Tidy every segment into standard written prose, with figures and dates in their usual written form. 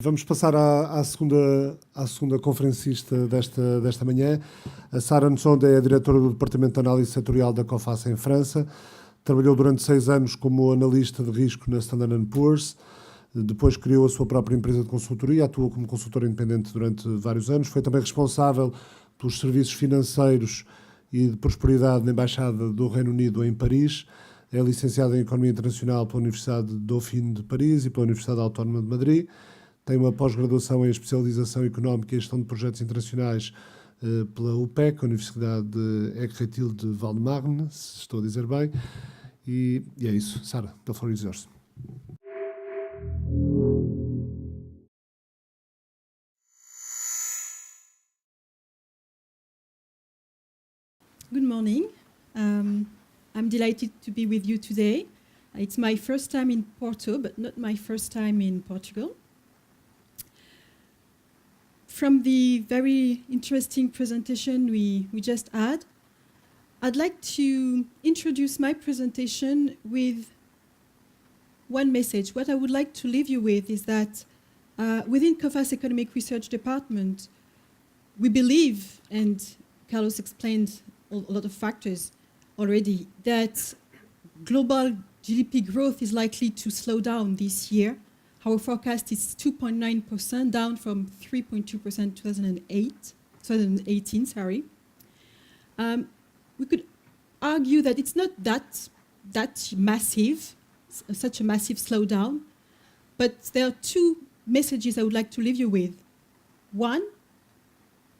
Vamos passar à segunda conferencista desta manhã. A Sara Nsonde é a diretora do Departamento de Análise Sectorial da Coface em França. Trabalhou durante 6 anos como analista de risco na Standard & Poor's. Depois criou a sua própria empresa de consultoria, atuou como consultora independente durante vários anos. Foi também responsável pelos serviços financeiros e de prosperidade na Embaixada do Reino Unido em Paris. É licenciada em Economia Internacional pela Universidade Dauphine de Paris e pela Universidade Autónoma de Madrid. Tem uma pós-graduação em especialização económica e gestão de projetos internacionais pela UPEC, Universidade de Écritil de Val-de-Marne, se estou a dizer bem. E é isso. Sara, the floor is yours. Good morning. I'm delighted to be with you today. It's my first time in Porto, but not my first time in Portugal. From the very interesting presentation we just had, I'd like to introduce my presentation with one message. What I would like to leave you with is that within Coface Economic Research Department, we believe, and Carlos explained a lot of factors already, that global GDP growth is likely to slow down this year. Our forecast is 2.9%, down from 3.2% 2018. We could argue that it's not that massive, such a massive slowdown, but there are two messages I would like to leave you with. One,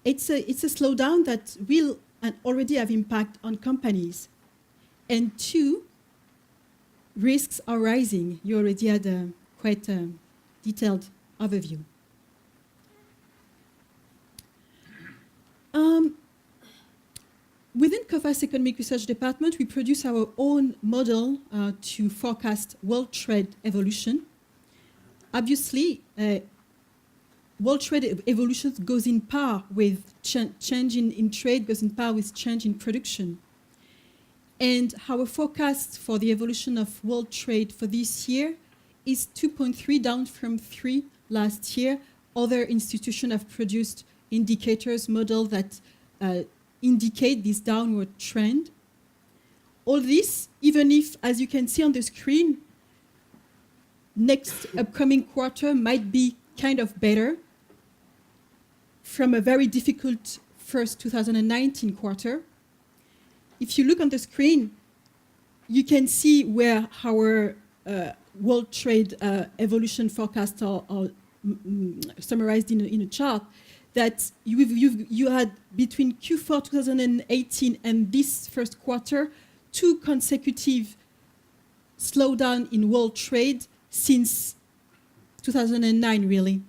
it's a slowdown that will and already have impact on companies. And two, risks are rising. You already had quite a detailed overview. Within Coface Economic Research Department, we produce our own model to forecast world trade evolution. Obviously, world trade evolution goes in par with change in trade, goes in par with change in production. And our forecast for the evolution of world trade for this year is 2.3, down from 3 last year. Other institutions have produced indicators, models that indicate this downward trend. All this, even if, as you can see on the screen, next upcoming quarter might be kind of better from a very difficult first 2019 quarter. If you look on the screen, you can see where our world trade evolution forecasts are summarized in a chart, that you had between Q4 2018 and this first quarter 2 consecutive slowdown in world trade since 2009, really.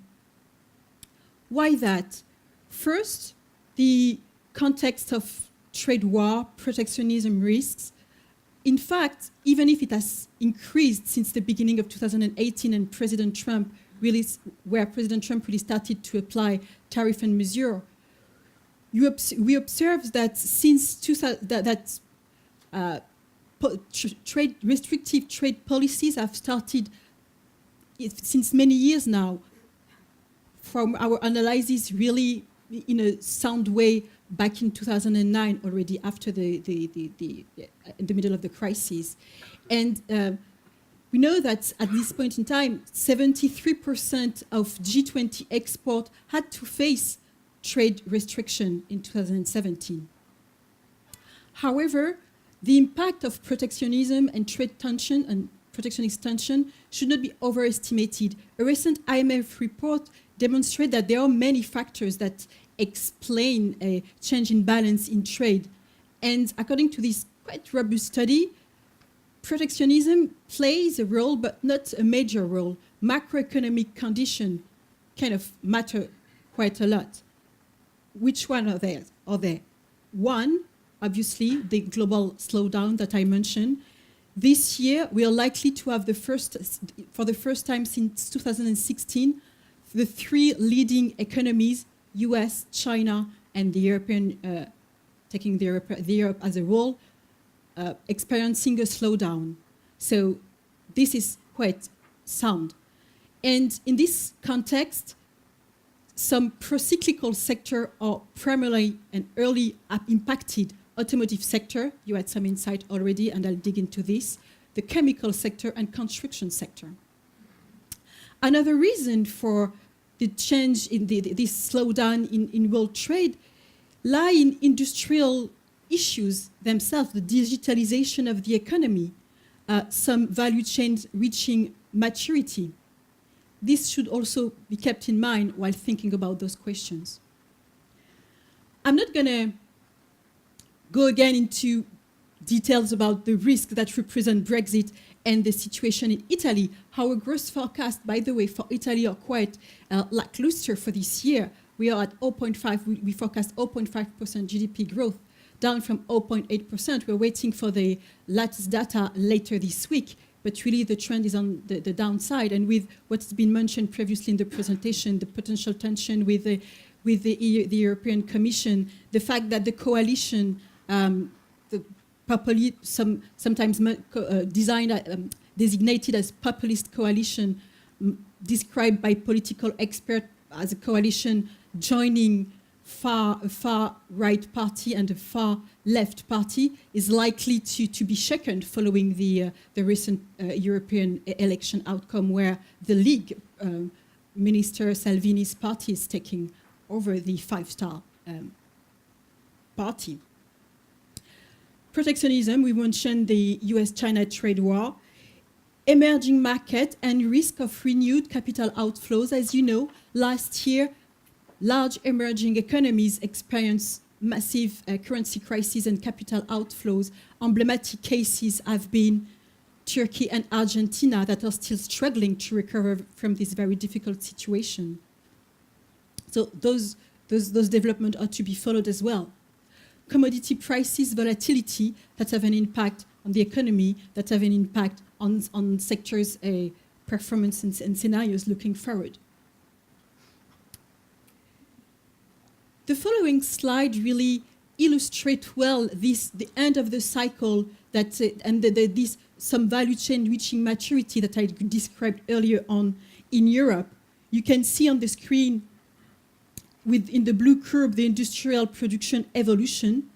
Why that? First, the context of trade war, protectionism risks. In fact, even if it has increased since the beginning of 2018 and President Trump really started to apply tariff and measure, we observe that since restrictive trade policies have started since many years now. From our analysis, really in a sound way, back in 2009 already, after in the middle of the crisis. And we know that at this point in time, 73% of G20 export had to face trade restriction in 2017. However, the impact of protectionism and trade tension and protectionist tension should not be overestimated. A recent IMF report demonstrates that there are many factors that explain a change in balance in trade. And according to this quite robust study, protectionism plays a role, but not a major role. Macroeconomic conditions kind of matter quite a lot. Which one are there? One, obviously, the global slowdown that I mentioned. This year, we are likely to have for the first time since 2016, the 3 leading economies, US, China, and the European, taking the Europe as a whole, experiencing a slowdown. So this is quite sound. And in this context, some pro-cyclical sector are primarily and early impacted: automotive sector, you had some insight already, and I'll dig into this, the chemical sector and construction sector. Another reason for the change in this slowdown in world trade lie in industrial issues themselves, the digitalization of the economy, some value chains reaching maturity. This should also be kept in mind while thinking about those questions. I'm not going to go again into details about the risk that represent Brexit and the situation in Italy. Our growth forecast, by the way, for Italy are quite lackluster for this year. We are at 0.5, we forecast 0.5% GDP growth, down from 0.8%. We're waiting for the latest data later this week, but really the trend is on the downside. And with what's been mentioned previously in the presentation, the potential tension with the European Commission, the fact that the coalition, sometimes designated as populist coalition, described by political experts as a coalition joining a far right party and a far left party, is likely to be shaken following the recent European election outcome, where the League, Minister Salvini's party, is taking over the five-star party. Protectionism, we mentioned the US-China trade war, emerging market and risk of renewed capital outflows. As you know, last year, large emerging economies experienced massive currency crises and capital outflows. Emblematic cases have been Turkey and Argentina, that are still struggling to recover from this very difficult situation. So those developments are to be followed as well. Commodity prices, volatility, that have an impact on the economy, that have an impact on sectors' performance and scenarios looking forward. The following slide really illustrates well the end of the cycle and some value chain reaching maturity that I described earlier on in Europe. You can see on the screen in the blue curve the industrial production evolution.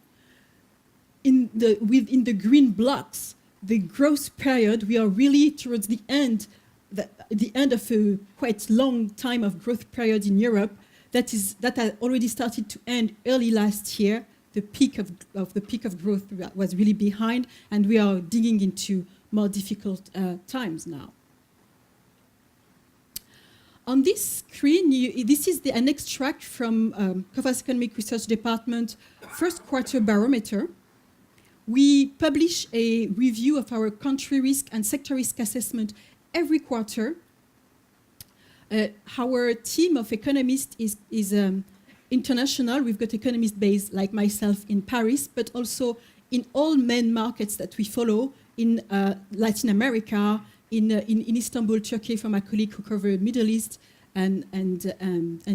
Within the green blocks, the growth period, we are really towards the end of a quite long time of growth period in Europe. That had already started to end early last year. The peak of growth was really behind, and we are digging into more difficult times now. On this screen, this is an extract from Coface Economic Research Department first quarter barometer. We publish a review of our country risk and sector risk assessment every quarter. Our team of economists is international. We've got economists based, like myself, in Paris, but also in all main markets that we follow, in Latin America, in Istanbul, Turkey, for my colleague who covered Middle East and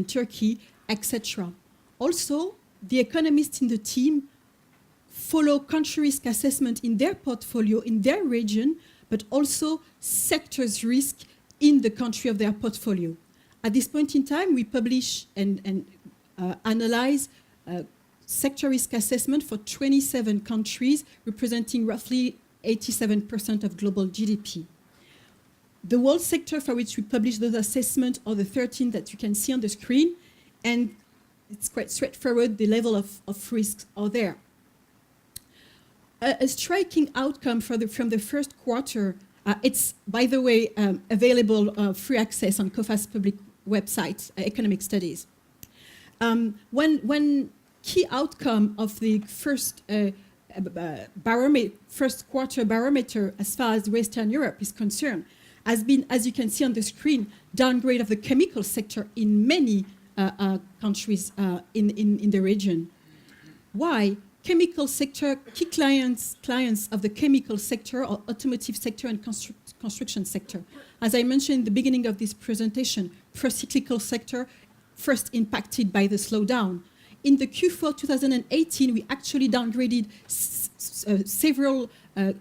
Turkey, etc. Also, the economists in the team follow country risk assessment in their portfolio, in their region, but also sectors risk in the country of their portfolio. At this point in time, we publish and analyze sector risk assessment for 27 countries, representing roughly 87% of global GDP. The world sector for which we publish those assessments are the 13 that you can see on the screen, and it's quite straightforward, the level of risks are there. A striking outcome from the first quarter, it's, by the way, available free access on Coface public website, Economic Studies. One key outcome of the first quarter barometer as far as Western Europe is concerned has been, as you can see on the screen, downgrade of the chemical sector in many countries in the region. Why? Chemical sector, key clients of the chemical sector are automotive sector and construction sector. As I mentioned in the beginning of this presentation, pro-cyclical sector first impacted by the slowdown. In the Q4 2018, we actually downgraded several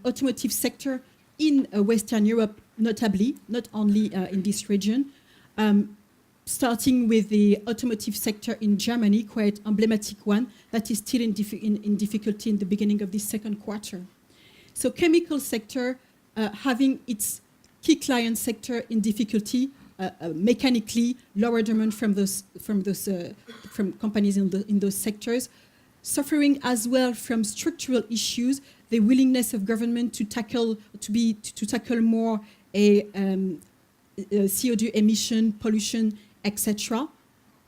automotive sector in Western Europe, notably, not only in this region. starting with the automotive sector in Germany, quite emblematic one, that is still in difficulty in the beginning of this second quarter. So chemical sector having its key client sector in difficulty, mechanically lower demand from companies in those sectors, suffering as well from structural issues, the willingness of government to tackle more CO2 emission, pollution, etc.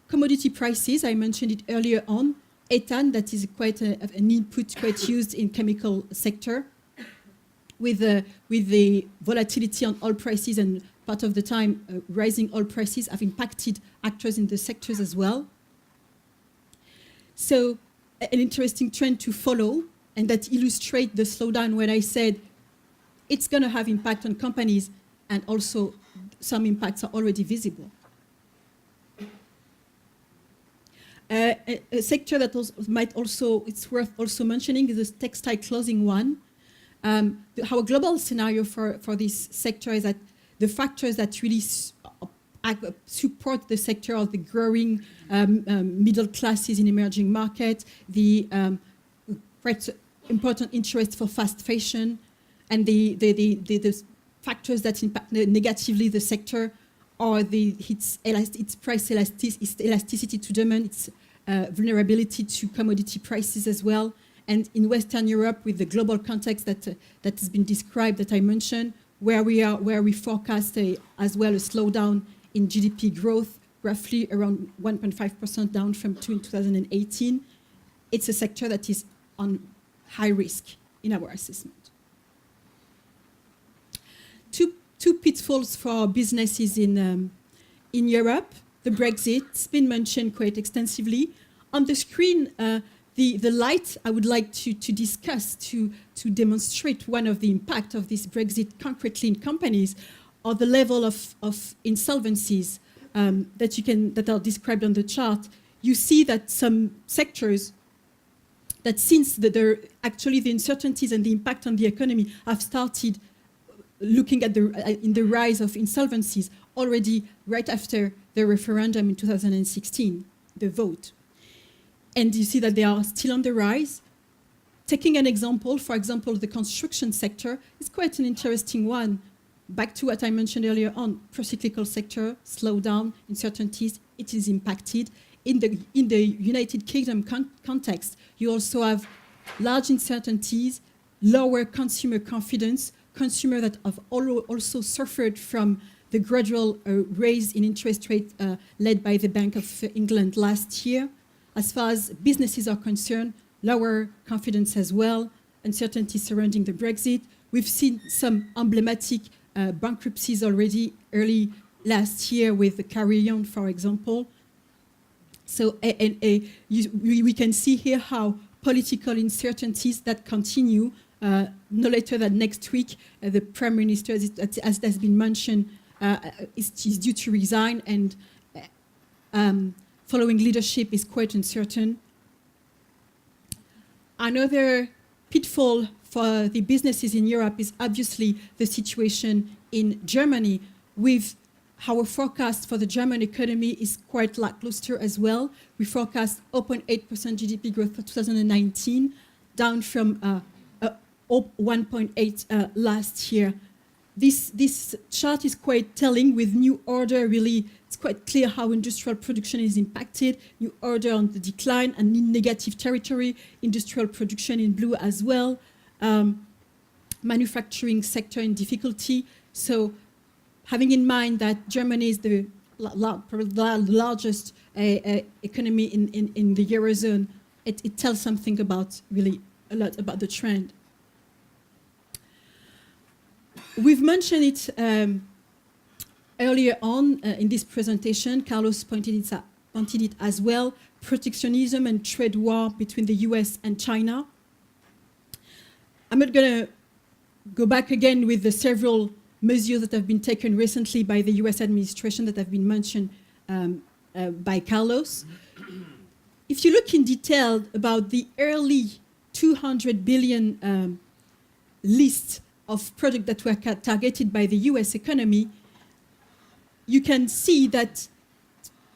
Commodity prices, I mentioned it earlier on. Ethane, that is quite an input quite used in chemical sector, with the volatility on oil prices and part of the time rising oil prices have impacted actors in the sectors as well. So an interesting trend to follow, and that illustrate the slowdown when I said it's going to have impact on companies, and also some impacts are already visible. A sector that it's worth also mentioning is the textile clothing one. Our global scenario for this sector is that the factors that really support the sector are the growing middle classes in emerging markets, the quite important interest for fast fashion, and the factors that impact negatively the sector are its price elasticity to demand, its vulnerability to commodity prices as well. And in Western Europe, with the global context that has been described, that I mentioned, where we forecast as well a slowdown in GDP growth, roughly around 1.5% down from 2018, it's a sector that is on high risk in our assessment. Two pitfalls for businesses in Europe. The Brexit, it's been mentioned quite extensively. On the screen, the light I would like to discuss to demonstrate one of the impact of this Brexit concretely in companies are the level of insolvencies that are described on the chart. You see that some sectors that since actually the uncertainties and the impact on the economy have started looking at in the rise of insolvencies already right after the referendum in 2016, the vote. And you see that they are still on the rise. Taking an example, for example, the construction sector is quite an interesting one. Back to what I mentioned earlier on, procyclical sector, slowdown, uncertainties, it is impacted. In the United Kingdom context, you also have large uncertainties, lower consumer confidence, consumers that have also suffered from the gradual raise in interest rate led by the Bank of England last year. As far as businesses are concerned, lower confidence as well, uncertainty surrounding the Brexit. We've seen some emblematic bankruptcies already early last year with the Carillon, for example. So we can see here how political uncertainties that continue. No later than next week, the Prime Minister, as has been mentioned, is due to resign, and following leadership is quite uncertain. Another pitfall for the businesses in Europe is obviously the situation in Germany, with our forecast for the German economy is quite lackluster as well. We forecast 0.8% GDP growth for 2019, down from 1.8 last year. This chart is quite telling. With new order, really, it's quite clear how industrial production is impacted. New order on the decline and in negative territory. Industrial production in blue as well. Manufacturing sector in difficulty. So, having in mind that Germany is the largest economy in the Eurozone, it tells something about really a lot about the trend. We've mentioned it earlier on in this presentation. Carlos pointed it as well. Protectionism and trade war between the US and China. I'm not going to go back again with the several measures that have been taken recently by the US administration that have been mentioned by Carlos. If you look in detail about the early 200 billion list of products that were targeted by the US economy, you can see that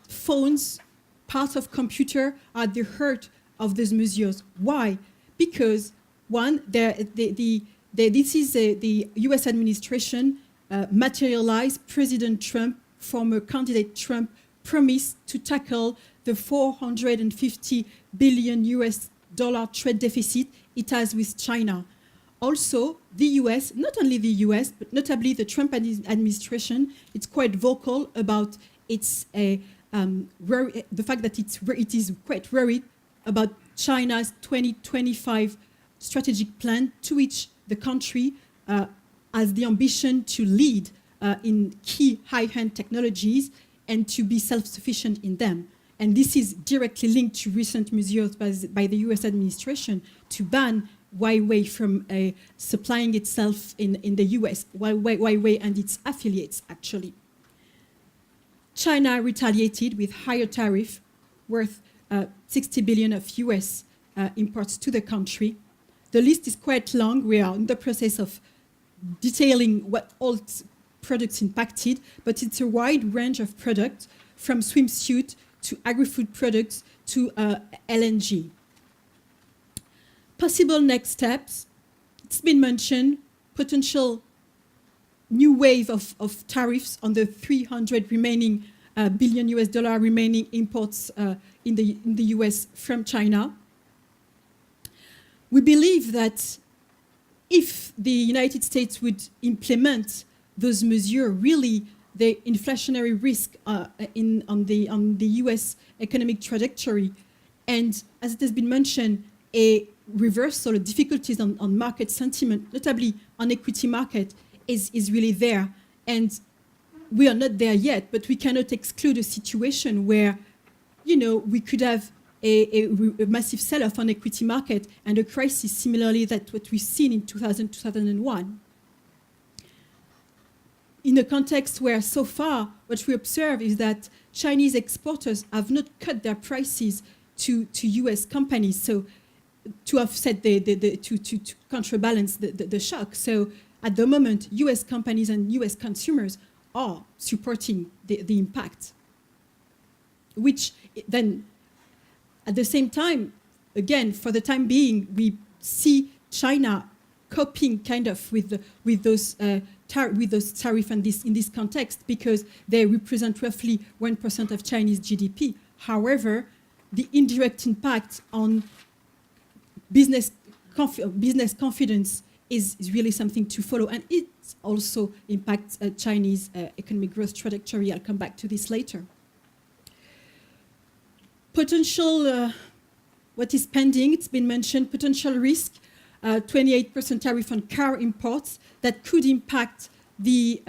phones, parts of computer are at the heart of these measures. Why? Because one, this is the U.S. administration materialized President Trump, former candidate Trump, promise to tackle the $450 billion US trade deficit it has with China. Also, the US, not only the US, but notably the Trump administration, it's quite vocal about its the fact that it is quite worried about China's 2025 strategic plan, to which the country has the ambition to lead in key high-end technologies and to be self-sufficient in them. And this is directly linked to recent measures by the US administration to ban Huawei from supplying itself in the US, Huawei and its affiliates, actually. China retaliated with higher tariff worth 60 billion of US imports to the country. The list is quite long. We are in the process of detailing what all products impacted, but it's a wide range of products, from swimsuit to agri-food products to LNG. Possible next steps, it's been mentioned, potential new wave of tariffs on the 300 remaining billion US dollar remaining imports in the US from China. We believe that if the United States would implement those measures, really the inflationary risk on the US economic trajectory, and as it has been mentioned, a reversal of difficulties on market sentiment, notably on equity market, is really there. And we are not there yet, but we cannot exclude a situation where, we could have a massive sell-off on equity market and a crisis similarly that what we've seen in 2000, 2001. In a context where so far what we observe is that Chinese exporters have not cut their prices to US companies, so to offset to counterbalance the shock. So at the moment, US companies and US consumers are supporting the impact, which then at the same time, again, for the time being, we see China coping kind of with those tariffs in this context, because they represent roughly 1% of Chinese GDP. However, the indirect impact on business confidence is really something to follow, and it also impacts Chinese economic growth trajectory. I'll come back to this later. Potential, what is pending, it's been mentioned, potential risk, 28% tariff on car imports that could impact the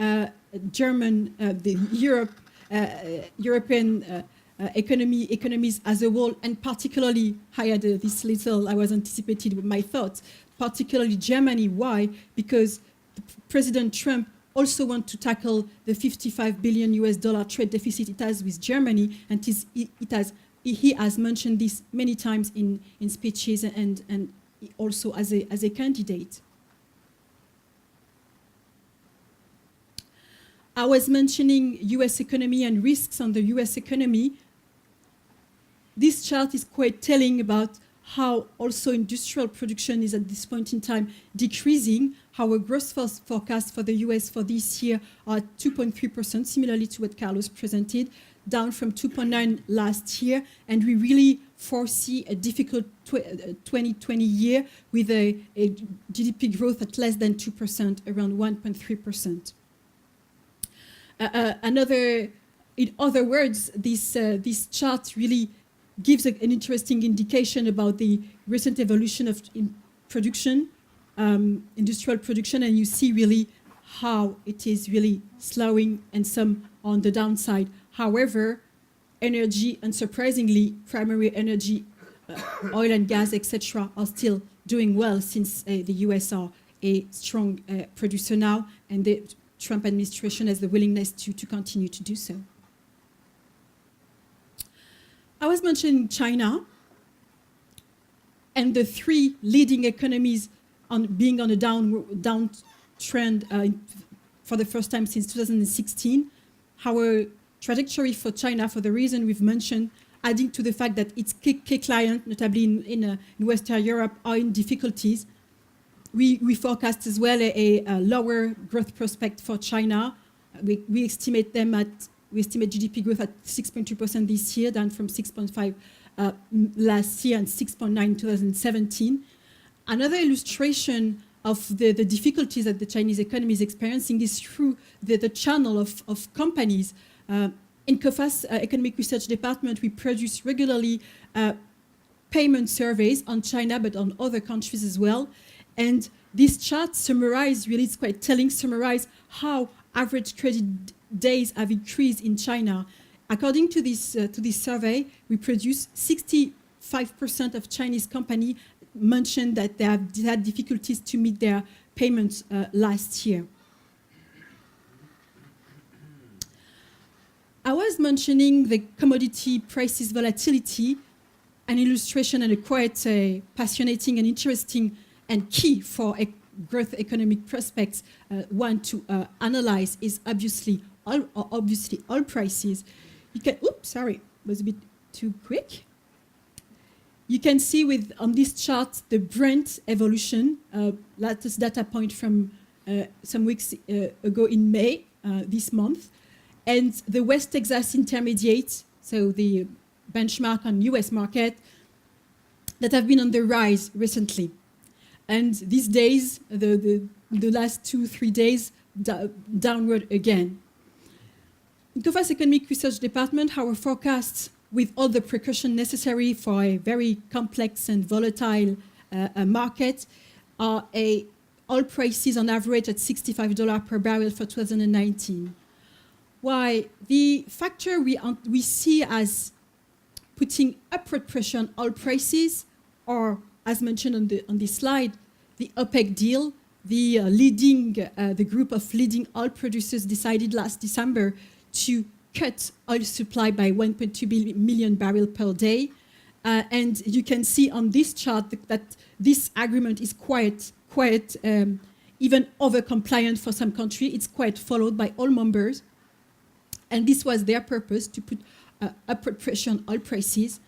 European economies as a whole, and particularly, I had I was anticipated with my thoughts, particularly Germany. Why? Because President Trump also wants to tackle the $55 billion US trade deficit it has with Germany, and he has mentioned this many times in speeches and also as a candidate. I was mentioning US economy and risks on the US economy. This chart is quite telling about how also industrial production is at this point in time decreasing. Our growth forecast for the US for this year are 2.3%, similarly to what Carlos presented, down from 2.9 last year, and we really foresee a difficult 2020 year with a GDP growth at less than 2%, around 1.3%. In other words, this chart really gives an interesting indication about the recent evolution of production, industrial production, and you see really how it is really slowing and some on the downside. However, energy, unsurprisingly, primary energy, oil and gas, etc., are still doing well, since the US are a strong producer now, and the Trump administration has the willingness to continue to do so. I was mentioning China and the three leading economies being on a downtrend for the first time since 2016. our trajectory for China for the reason we've mentioned, adding to the fact that its key clients, notably in Western Europe, are in difficulties. We forecast as well a lower growth prospect for China. We estimate GDP growth at 6.2% this year, down from 6.5 last year and 6.9 in 2017. Another illustration of the difficulties that the Chinese economy is experiencing is through the channel of companies. In Coface Economic Research Department, we produce regularly payment surveys on China, but on other countries as well. And this chart summarize, really it's quite telling, summarize how average credit days have increased in China. According to this survey, we produce 65% of Chinese companies mentioned that they have had difficulties to meet their payments last year. I was mentioning the commodity prices volatility, an illustration and a quite fascinating and interesting and key for growth economic prospects. One to analyze is obviously oil prices. You can, oops, sorry, was a bit too quick. You can see on this chart the Brent evolution, latest data point from some weeks ago in May this month, and the West Texas Intermediate, so the benchmark on US market, that have been on the rise recently. And these days, the last 2-3 days, downward again. In Coface Economic Research Department, our forecasts, with all the precaution necessary for a very complex and volatile market, are oil prices on average at $65 per barrel for 2019. Why? The factor we see as putting upward pressure on oil prices, or as mentioned on this slide, the OPEC deal, the group of leading oil producers decided last December to cut oil supply by 1.2 million barrels per day. And you can see on this chart that this agreement is quite even over-compliant for some countries. It's quite followed by all members. And this was their purpose, to put upward pressure on oil prices.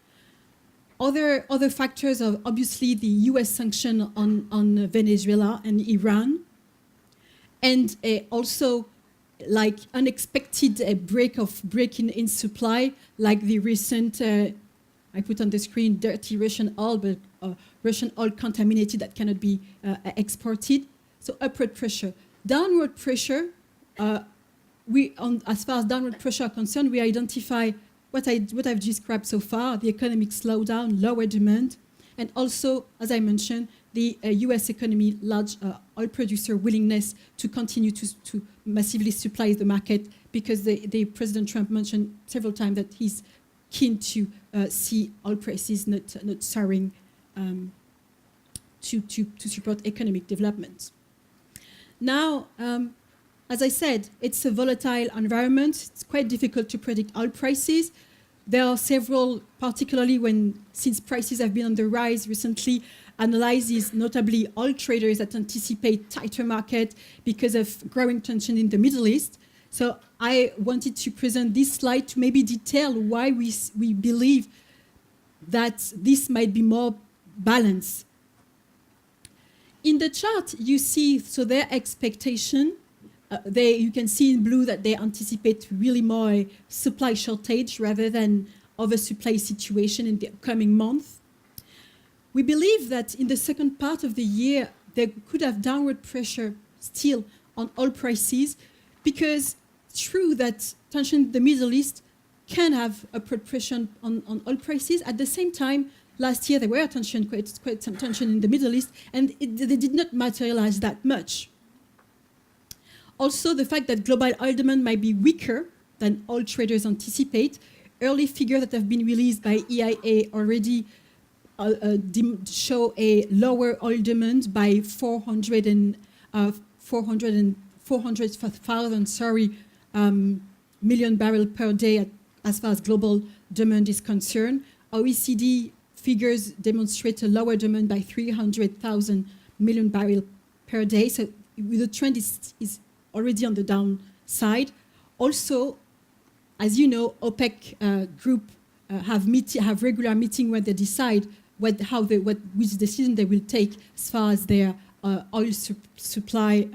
Other factors are obviously the US sanction on Venezuela and Iran. And also like unexpected break in supply, like the recent, I put on the screen, dirty Russian oil, but Russian oil contaminated that cannot be exported. So upward pressure. Downward pressure, as far as downward pressure are concerned, we identify what I've described so far, the economic slowdown, lower demand, and also, as I mentioned, the US economy, large oil producer willingness to continue to massively supply the market, because the President Trump mentioned several times that he's keen to see oil prices not soaring to support economic development. Now, as I said, it's a volatile environment. It's quite difficult to predict oil prices. There are several, particularly since prices have been on the rise recently, Análises, notably oil traders, that anticipate tighter market because of growing tension in the Middle East. So I wanted to present this slide to maybe detail why we believe that this might be more balanced. In the chart, you see, so their expectation, you can see in blue that they anticipate really more a supply shortage rather than oversupply situation in the upcoming month. We believe that in the second part of the year, there could have downward pressure still on oil prices, because it's true that tension in the Middle East can have upward pressure on oil prices. At the same time, last year there were quite some tension in the Middle East, and they did not materialize that much. Also, the fact that global oil demand might be weaker than oil traders anticipate. Early figures that have been released by EIA already show a lower oil demand by 400,000 million barrels per day as far as global demand is concerned. OECD figures demonstrate a lower demand by 300,000 million barrels per day. So the trend is already on the downside. Also, as you know, OPEC group have regular meeting where they decide which decision they will take as far as their oil supply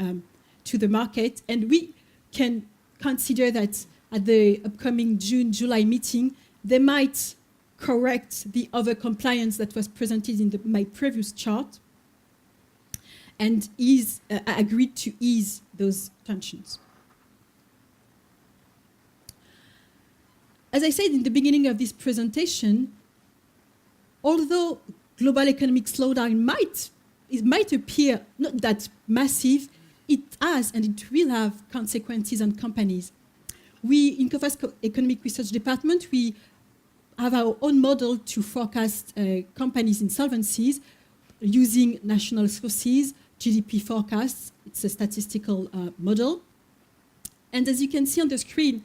to the market. And we can consider that at the upcoming June-July meeting, they might correct the over-compliance that was presented in my previous chart and agreed to ease those tensions. As I said in the beginning of this presentation, although global economic slowdown might appear not that massive, it has and it will have consequences on companies. We, in Coface Economic Research Department, we have our own model to forecast companies' insolvencies using national sources, GDP forecasts. It's a statistical model. And as you can see on the screen,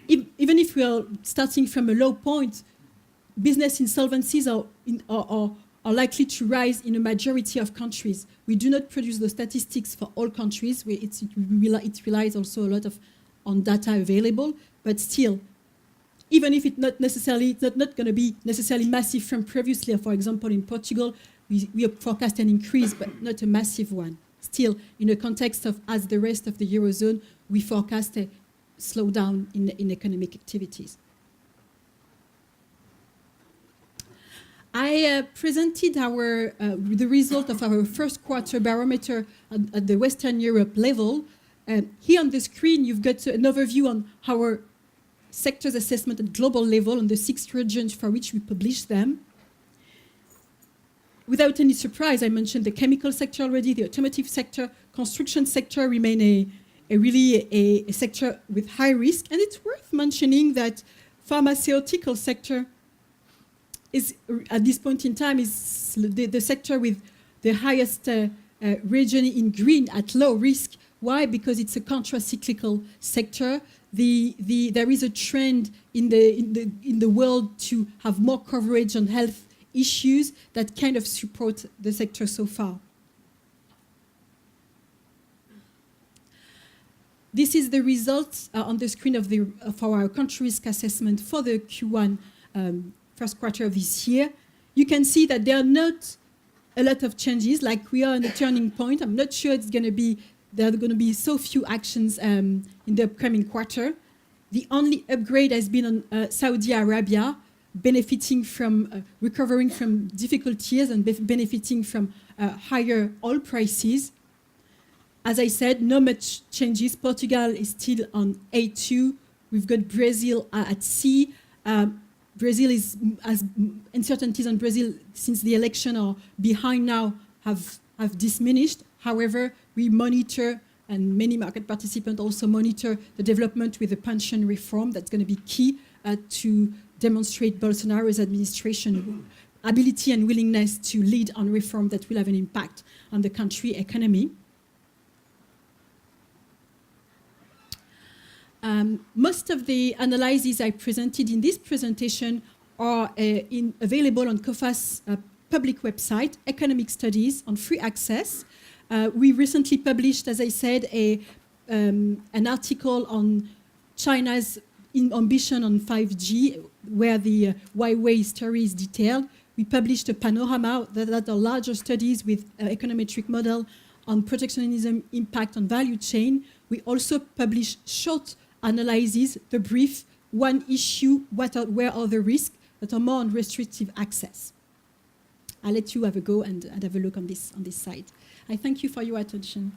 even if we are starting from a low point, business insolvencies are likely to rise in a majority of countries. We do not produce the statistics for all countries. It relies also a lot on data available, but still, even if it's not going to be necessarily massive from previously, for example, in Portugal, we forecast an increase, but not a massive one. Still, in a context of, as the rest of the Eurozone, we forecast a slowdown in economic activities. I presented the result of our first quarter barometer at the Western Europe level. Here on the screen, you've got an overview on our sectors assessment at global level on the 6 regions for which we publish them. Without any surprise, I mentioned the chemical sector already, the automotive sector, construction sector remain a sector with high risk. And it's worth mentioning that pharmaceutical sector is, at this point in time, is the sector with the highest region in green at low risk. Why? Because it's a contra-cyclical sector. There is a trend in the world to have more coverage on health issues that kind of support the sector so far. This is the results on the screen of our country risk assessment for the Q1 first quarter of this year. You can see that there are not a lot of changes, like we are on a turning point. I'm not sure there are going to be so few actions in the upcoming quarter. The only upgrade has been on Saudi Arabia, benefiting from recovering from difficult years and benefiting from higher oil prices. As I said, not much changes. Portugal is still on A2. We've got Brazil at C. Brazil has uncertainties on Brazil since the election are behind now have diminished. However, we monitor, and many market participants also monitor the development with the pension reform. That's going to be key to demonstrate Bolsonaro's administration ability and willingness to lead on reform that will have an impact on the country economy. Most of the analyses I presented in this presentation are available on Coface public website, Economic Studies, on free access. We recently published, as I said, an article on China's ambition on 5G, where the Huawei story is detailed. We published a Panorama that are larger studies with econometric model on protectionism impact on value chain. We also published short analyses, the brief, one issue, where are the risks that are more on restrictive access. I'll let you have a go and have a look on this site. I thank you for your attention.